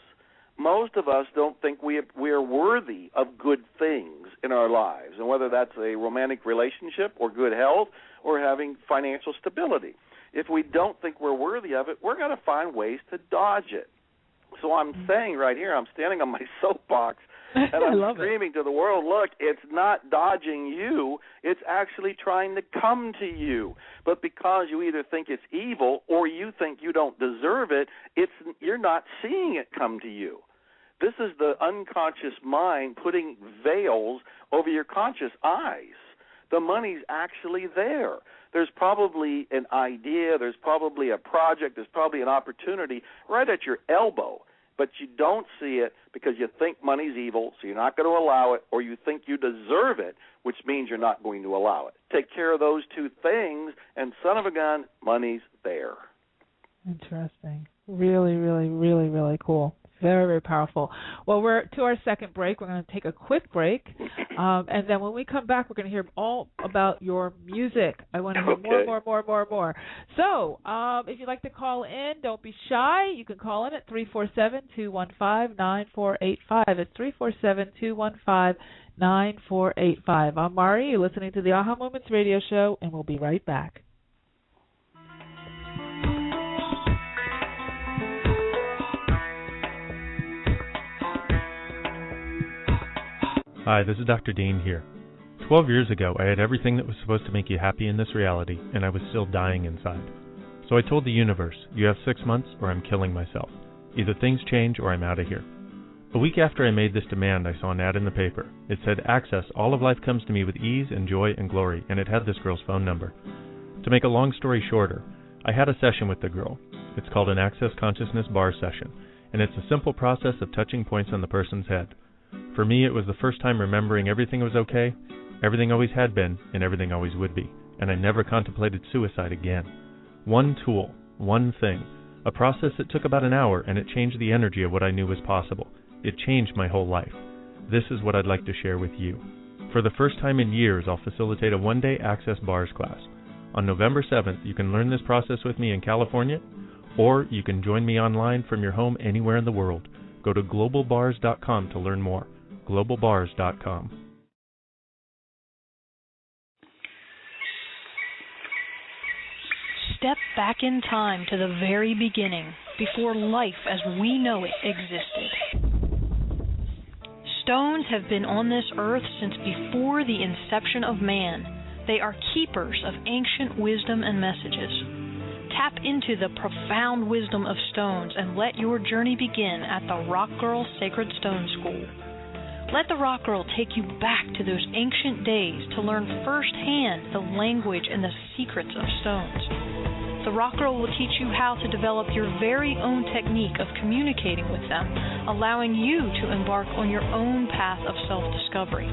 Most of us don't think we are worthy of good things in our lives, and whether that's a romantic relationship or good health or having financial stability. If we don't think we're worthy of it, we're going to find ways to dodge it. So I'm saying right here, I'm standing on my soapbox And I'm love screaming to the world, look, it's not dodging you. It's actually trying to come to you. But because you either think it's evil or you think you don't deserve it, you're not seeing it come to you. This is the unconscious mind putting veils over your conscious eyes. The money's actually there. There's probably an idea, there's probably a project, there's probably an opportunity right at your elbow, but you don't see it because you think money's evil, so you're not going to allow it, or you think you deserve it, which means you're not going to allow it. Take care of those two things, and son of a gun, money's there. Interesting. Really, really, really, really cool. Very, very powerful. Well, we're to our second break. We're going to take a quick break, and then when we come back, we're going to hear all about your music. I want to hear more. So, if you'd like to call in, don't be shy. You can call in at 347-215-9485. It's 347-215-9485. I'm Mari. You're listening to the Aha Moments radio show, and we'll be right back. Hi, this is Dr. Dean here. 12 years ago, I had everything that was supposed to make you happy in this reality, and I was still dying inside. So I told the universe, you have 6 months or I'm killing myself. Either things change or I'm out of here. A week after I made this demand, I saw an ad in the paper. It said, access, all of life comes to me with ease and joy and glory, and it had this girl's phone number. To make a long story shorter, I had a session with the girl. It's called an Access Consciousness Bar session, and it's a simple process of touching points on the person's head. For me, it was the first time remembering everything was okay, everything always had been, and everything always would be, and I never contemplated suicide again. One tool, one thing, a process that took about an hour, and it changed the energy of what I knew was possible. It changed my whole life. This is what I'd like to share with you. For the first time in years, I'll facilitate a one-day Access Bars class. On November 7th, you can learn this process with me in California, or you can join me online from your home anywhere in the world. Go to globalbars.com to learn more. globalbars.com. Step back in time to the very beginning, before life as we know it existed. Stones have been on this earth since before the inception of man. They are keepers of ancient wisdom and messages. Tap into the profound wisdom of stones and let your journey begin at the Rock Girl Sacred Stone School. Let the Rock Girl take you back to those ancient days to learn firsthand the language and the secrets of stones. The Rock Girl will teach you how to develop your very own technique of communicating with them, allowing you to embark on your own path of self-discovery.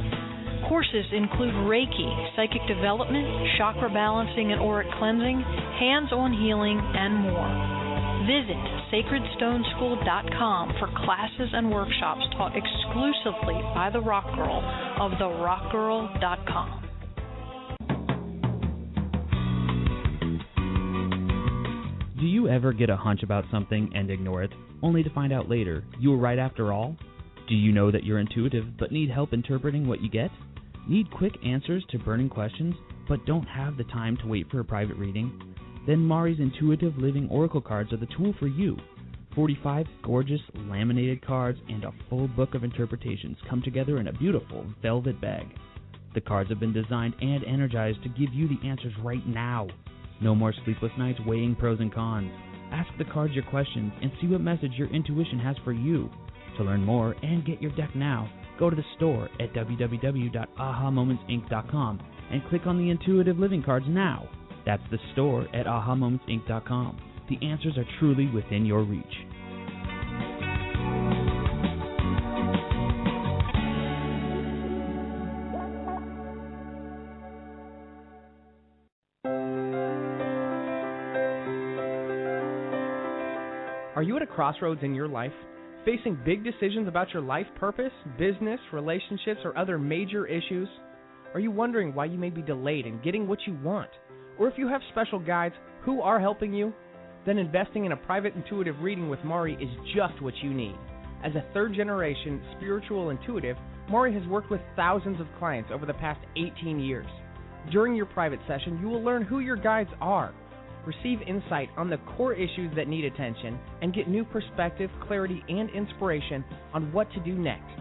Courses include Reiki, psychic development, chakra balancing and auric cleansing, hands-on healing, and more. Visit sacredstoneschool.com for classes and workshops taught exclusively by the Rock Girl of therockgirl.com. Do you ever get a hunch about something and ignore it, only to find out later you were right after all? Do you know that you're intuitive but need help interpreting what you get? Need quick answers to burning questions but don't have the time to wait for a private reading? Then Mari's Intuitive Living Oracle cards are the tool for you. 45 gorgeous laminated cards and a full book of interpretations come together in a beautiful velvet bag. The cards have been designed and energized to give you the answers right now. No more sleepless nights weighing pros and cons. Ask the cards your questions and see what message your intuition has for you. To learn more and get your deck now, go to the store at www.ahamomentsinc.com and click on the Intuitive Living cards now. That's the store at ahamomentsinc.com. The answers are truly within your reach. Are you at a crossroads in your life? Facing big decisions about your life purpose, business, relationships, or other major issues? Are you wondering why you may be delayed in getting what you want? Or if you have special guides who are helping you? Then investing in a private intuitive reading with Mari is just what you need. As a third-generation spiritual intuitive, Mari has worked with thousands of clients over the past 18 years. During your private session, you will learn who your guides are, receive insight on the core issues that need attention, and get new perspective, clarity, and inspiration on what to do next.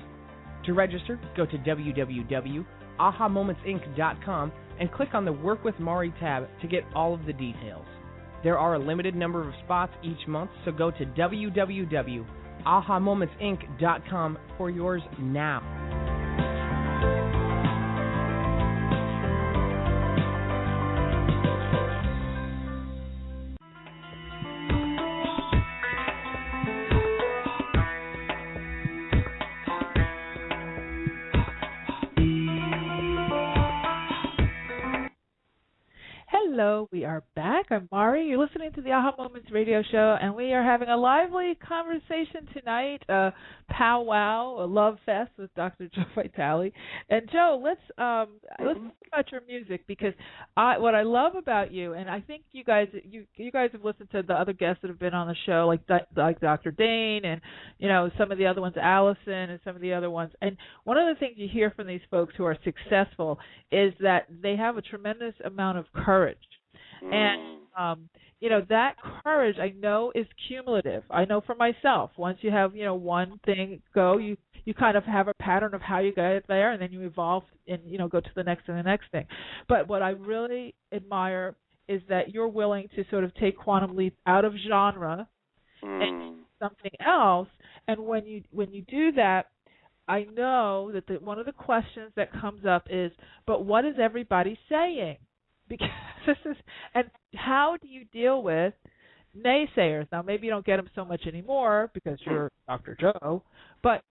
To register, go to www.ahamomentsinc.com and click on the Work with Mari tab to get all of the details. There are a limited number of spots each month, so go to www.ahamomentsinc.com for yours now. Hello, we are back. I'm Mari. You're listening to the Aha Moments radio show, and we are having a lively conversation tonight, powwow, a love fest with Dr. Joe Vitale. And Joe, let's talk about your music, because what I love about you, and I think you guys have listened to the other guests that have been on the show, like Dr. Dane, and some of the other ones, Allison, and some of the other ones. And one of the things you hear from these folks who are successful is that they have a tremendous amount of courage. And, that courage, I know, is cumulative. I know for myself, once you have, one thing go, you kind of have a pattern of how you get there, and then you evolve and, go to the next and the next thing. But what I really admire is that you're willing to sort of take Quantum Leap out of genre and something else. And when you do that, I know that one of the questions that comes up is, but what is everybody saying? Because and how do you deal with naysayers? Now, maybe you don't get them so much anymore because you're Dr. Joe, but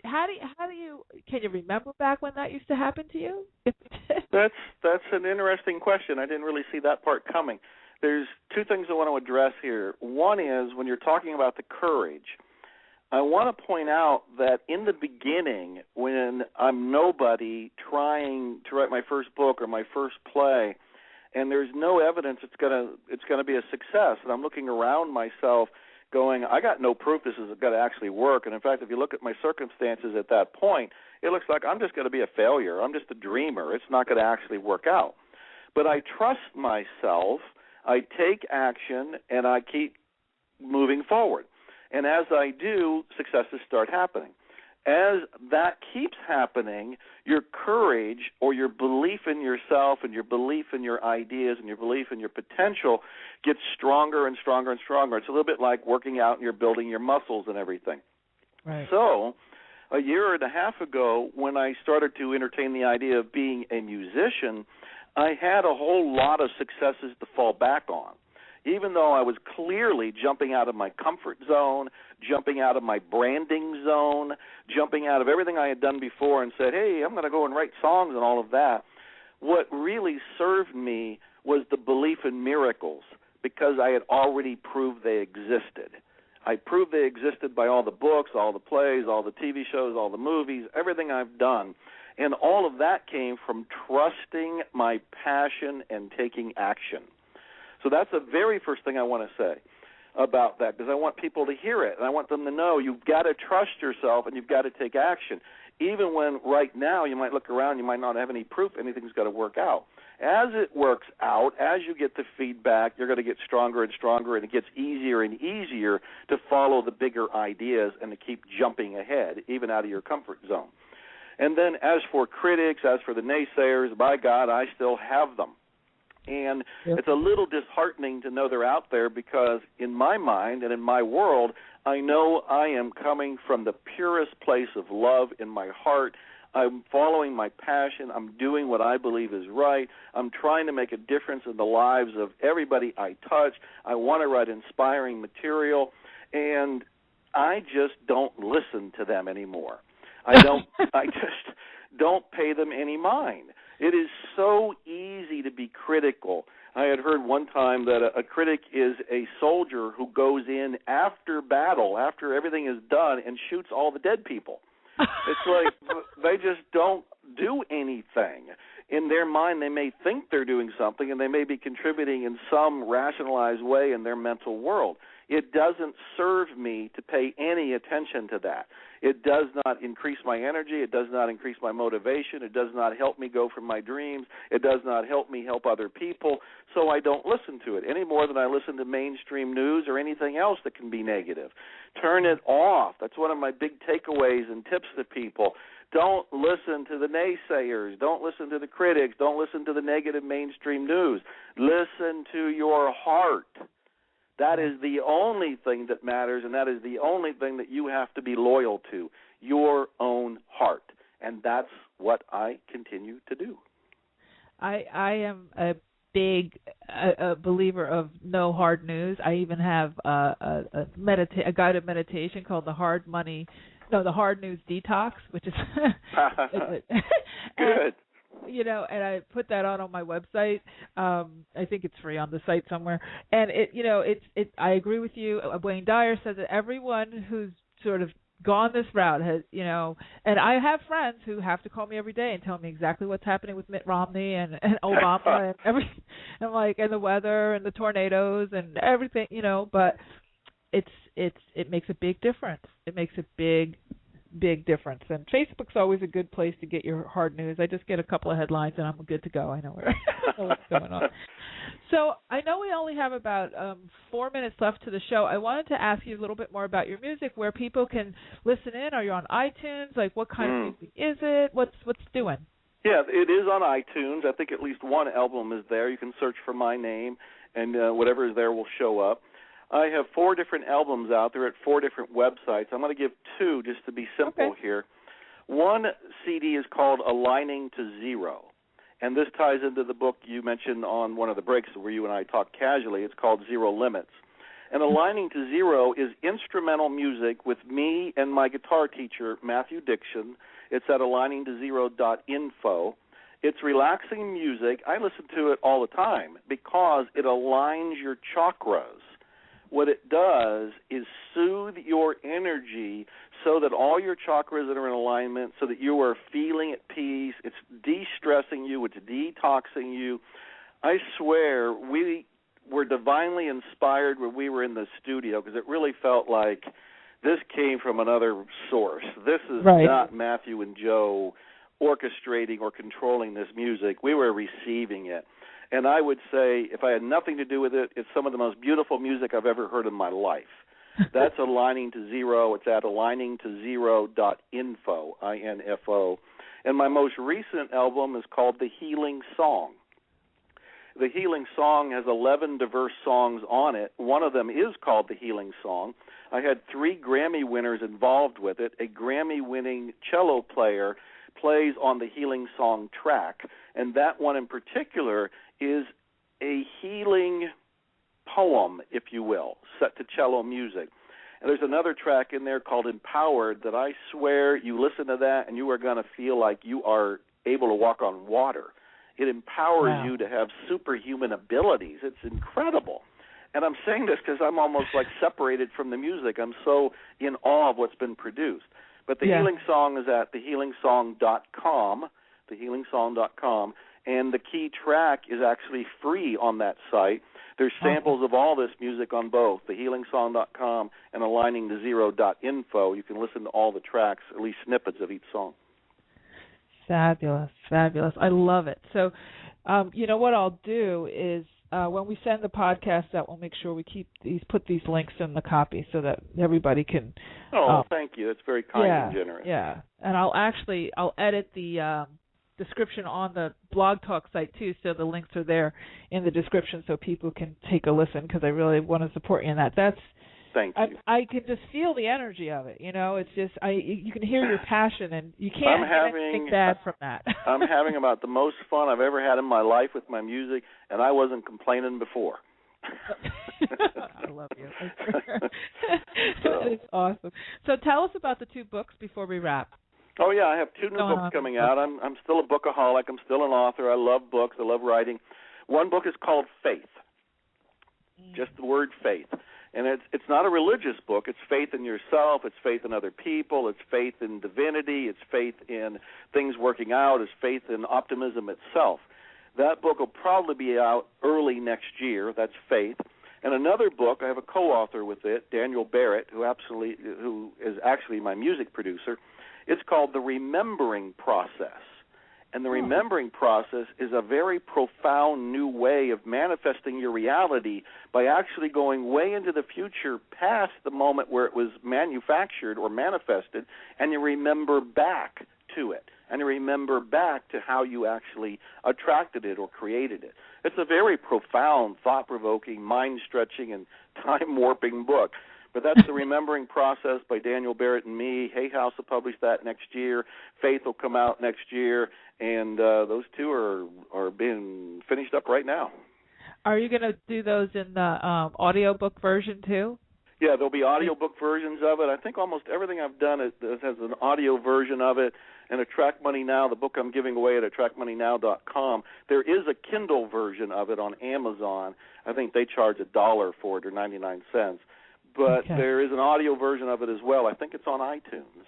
how do you can you remember back when that used to happen to you? That's an interesting question. I didn't really see that part coming. There's two things I want to address here. One is when you're talking about the courage, I want to point out that in the beginning, when I'm nobody trying to write my first book or my first play, and there's no evidence it's going to be a success, and I'm looking around myself going, I got no proof this is going to actually work. And in fact, if you look at my circumstances at that point, it looks like I'm just going to be a failure. I'm just a dreamer. It's not going to actually work out. But I trust myself. I take action, and I keep moving forward. And as I do, successes start happening. As that keeps happening, your courage or your belief in yourself and your belief in your ideas and your belief in your potential gets stronger and stronger and stronger. It's a little bit like working out and you're building your muscles and everything. Right. So a year and a half ago, when I started to entertain the idea of being a musician, I had a whole lot of successes to fall back on. Even though I was clearly jumping out of my comfort zone, jumping out of my branding zone, jumping out of everything I had done before and said, hey, I'm going to go and write songs and all of that, what really served me was the belief in miracles, because I had already proved they existed. I proved they existed by all the books, all the plays, all the TV shows, all the movies, everything I've done. And all of that came from trusting my passion and taking action. So that's the very first thing I want to say about that, because I want people to hear it, and I want them to know you've got to trust yourself and you've got to take action. Even when right now you might look around, you might not have any proof anything's going to work out. As it works out, as you get the feedback, you're going to get stronger and stronger, and it gets easier and easier to follow the bigger ideas and to keep jumping ahead, even out of your comfort zone. And then as for critics, as for the naysayers, by God, I still have them. And It's a little disheartening to know they're out there, because in my mind and in my world, I know I am coming from the purest place of love in my heart. I'm following my passion. I'm doing what I believe is right. I'm trying to make a difference in the lives of everybody I touch. I want to write inspiring material, and I just don't listen to them anymore. I just don't pay them any mind. It is so easy to be critical. I had heard one time that a critic is a soldier who goes in after battle, after everything is done, and shoots all the dead people. It's like they just don't do anything. in their mind, they may think they're doing something, and they may be contributing in some rationalized way in their mental world. It doesn't serve me to pay any attention to that. It does not increase my energy. It does not increase my motivation. It does not help me go for my dreams. It does not help me help other people, so I don't listen to it any more than I listen to mainstream news or anything else that can be negative. Turn it off. That's one of my big takeaways and tips to people. Don't listen to the naysayers. Don't listen to the critics. Don't listen to the negative mainstream news. Listen to your heart. That is the only thing that matters, and that is the only thing that you have to be loyal to, your own heart. And that's what I continue to do. I am a big believer of no hard news. I even have a guided meditation called the Hard News Detox, which is good. You know, and I put that on my website. I think it's free on the site somewhere. And I agree with you. Wayne Dyer says that everyone who's sort of gone this route has, and I have friends who have to call me every day and tell me exactly what's happening with Mitt Romney and Obama and everything, and the weather and the tornadoes and everything, but it makes a big difference. It makes a big difference. And Facebook's always a good place to get your hard news. I just get a couple of headlines and I'm good to go. I know what's going on. So I know we only have about 4 minutes left to the show. I wanted to ask you a little bit more about your music, where people can listen in. Are you on iTunes? Like, what kind of music is it? What's doing? Yeah, it is on iTunes. I think at least one album is there. You can search for my name, and whatever is there will show up. I have 4 different albums out there at 4 different websites. I'm going to give 2 just to be simple here. One CD is called Aligning to Zero, and this ties into the book you mentioned on one of the breaks where you and I talked casually. It's called Zero Limits. And Aligning to Zero is instrumental music with me and my guitar teacher, Matthew Dixon. It's at aligningtozero.info. It's relaxing music. I listen to it all the time because it aligns your chakras. What it does is soothe your energy so that all your chakras are in alignment, so that you are feeling at peace. It's de-stressing you. It's detoxing you. I swear we were divinely inspired when we were in the studio, because it really felt like this came from another source. This is not Matthew and Joe orchestrating or controlling this music. We were receiving it. And I would say, if I had nothing to do with it, it's some of the most beautiful music I've ever heard in my life. That's Aligning to Zero. It's at aligningtozero.info, I-N-F-O. And my most recent album is called The Healing Song. The Healing Song has 11 diverse songs on it. One of them is called The Healing Song. I had 3 Grammy winners involved with it. A Grammy-winning cello player plays on the Healing Song track, and that one in particular is a healing poem, if you will, set to cello music. And there's another track in there called Empowered that I swear you listen to that and you are going to feel like you are able to walk on water. It empowers you to have superhuman abilities. It's incredible. And I'm saying this because I'm almost like separated from the music. I'm so in awe of what's been produced. But the Healing Song is at thehealingsong.com, thehealingsong.com, and the key track is actually free on that site. There's samples of all this music on both, thehealingsong.com and aligningtozero.info. You can listen to all the tracks, at least snippets of each song. Fabulous, fabulous. I love it. So, what I'll do is when we send the podcast out, we'll make sure we put these links in the copy so that everybody can. Thank you. That's very kind and generous. Yeah, and I'll edit the description on the Blog Talk site too, so the links are there in the description so people can take a listen, because I really want to support you in that. Thank you. I can just feel the energy of it. It's just you can hear your passion, and you can't get anything bad from that. I'm having about the most fun I've ever had in my life with my music, and I wasn't complaining before. I love you. That is awesome. So tell us about the 2 books before we wrap. Oh, yeah, I have 2 new books coming out. I'm still a bookaholic. I'm still an author. I love books. I love writing. One book is called Faith. just the word faith. And it's not a religious book. It's faith in yourself. It's faith in other people. It's faith in divinity. It's faith in things working out. It's faith in optimism itself. That book will probably be out early next year. That's faith. And another book, I have a co-author with it, Daniel Barrett, who is actually my music producer. It's called The Remembering Process. And the remembering process is a very profound new way of manifesting your reality by actually going way into the future past the moment where it was manufactured or manifested, and you remember back to it, and you remember back to how you actually attracted it or created it. It's a very profound, thought-provoking, mind-stretching, and time-warping book. But that's The Remembering Process by Daniel Barrett and me. Hay House will publish that next year. Faith will come out next year. And those two are being finished up right now. Are you going to do those in the audiobook version too? Yeah, there'll be audiobook versions of it. I think almost everything I've done has an audio version of it. And Attract Money Now, the book I'm giving away at attractmoneynow.com, there is a Kindle version of it on Amazon. I think they charge $1 for it or 99 cents. But there is an audio version of it as well. I think it's on iTunes.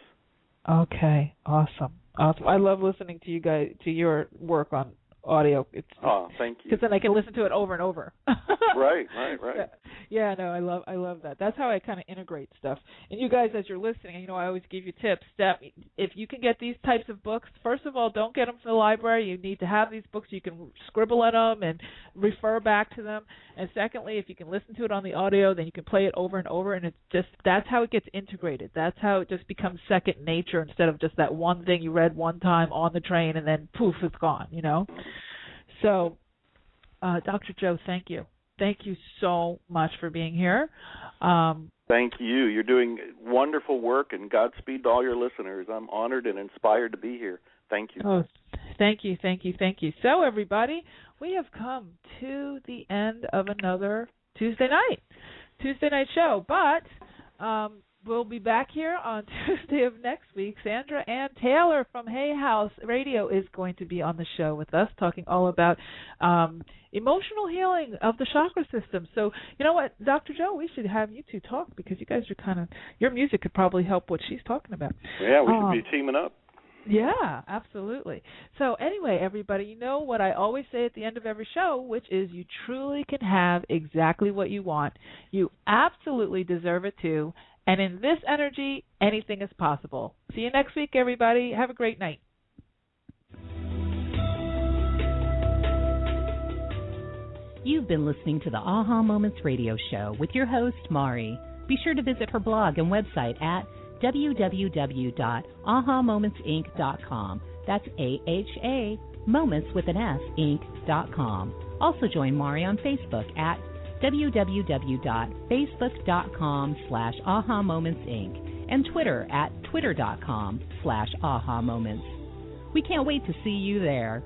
Okay, awesome. I love listening to you guys, to your work on audio. Thank you. Because then I can listen to it over and over. Right. Yeah, no, I love that. That's how I kind of integrate stuff. And you guys, as you're listening, I always give you tips. If you can get these types of books, first of all, don't get them from the library. You need to have these books. You can scribble at them and refer back to them. And secondly, if you can listen to it on the audio, then you can play it over and over. And that's how it gets integrated. That's how it just becomes second nature instead of just that one thing you read one time on the train and then poof, it's gone. So, Dr. Joe, thank you. Thank you so much for being here. Thank you. You're doing wonderful work, and Godspeed to all your listeners. I'm honored and inspired to be here. Thank you. Oh, thank you. So, everybody, we have come to the end of another Tuesday night show. But we'll be back here on Tuesday of next week. Sandra Ann Taylor from Hay House Radio is going to be on the show with us, talking all about emotional healing of the chakra system. So, you know what, Dr. Joe, we should have you two talk, because you guys are your music could probably help what she's talking about. Yeah, we should be teaming up. Yeah, absolutely. So anyway, everybody, you know what I always say at the end of every show, which is you truly can have exactly what you want. You absolutely deserve it too. And in this energy, anything is possible. See you next week, everybody. Have a great night. You've been listening to the Aha Moments radio show with your host, Mari. Be sure to visit her blog and website at www.ahamomentsinc.com. That's AHA, moments with an S, inc.com. Also join Mari on Facebook at www.facebook.com/ahamomentsinc and Twitter at twitter.com/ahamoments. We can't wait to see you there.